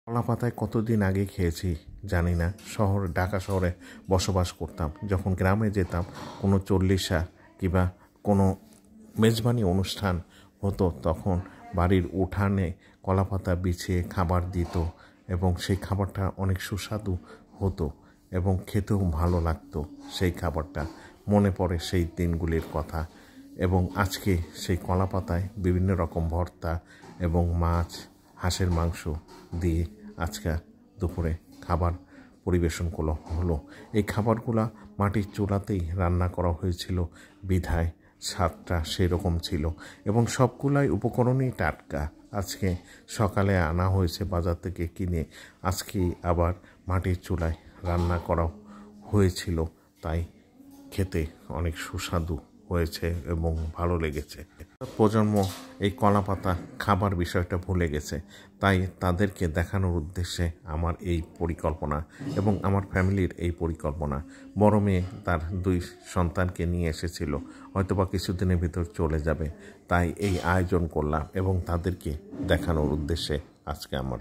কলাপাতায় কতদিন আগে খেয়েছি জানি না। ঢাকা শহরে বসবাস করতাম। যখন গ্রামে যেতাম কোনো চল্লিশা কিংবা কোনো মেজবানি অনুষ্ঠান হতো, তখন বাড়ির উঠানে কলাপাতা বিছিয়ে খাবার দিত এবং সেই খাবারটা অনেক সুস্বাদু হতো এবং খেতেও ভালো লাগতো। সেই খাবারটা মনে পড়ে সেই দিনগুলির কথা। এবং আজকে সেই কলাপাতায় বিভিন্ন রকম ভর্তা এবং মাছ, হাঁসের মাংস দিয়ে আজকে দুপুরে খাবার পরিবেশন হলো। এই খাবারগুলা মাটির চুলাতেই রান্না করা হয়েছিল বিধায় স্বাদটা সেরকম ছিল এবং সবগুলাই উপকরণই টাটকা। আজকে সকালে আনা হয়েছে বাজার থেকে কিনে, আজকে আবার মাটির চুলায় রান্না করা হয়েছিল, তাই খেতে অনেক সুস্বাদু হয়েছে এবং ভালো লেগেছে। প্রজন্ম এই কলাপাতা খাবার বিষয়টা ভুলে গেছে, তাই তাদেরকে দেখানোর উদ্দেশ্যে আমার এই পরিকল্পনা এবং আমার ফ্যামিলির এই পরিকল্পনা। বড় মেয়ে তার 2 সন্তানকে নিয়ে এসেছিল, হয়তোবা কিছুদিনের ভিতর চলে যাবে, তাই এই আয়োজন করলাম এবং তাদেরকে দেখানোর উদ্দেশ্যে আজকে আমার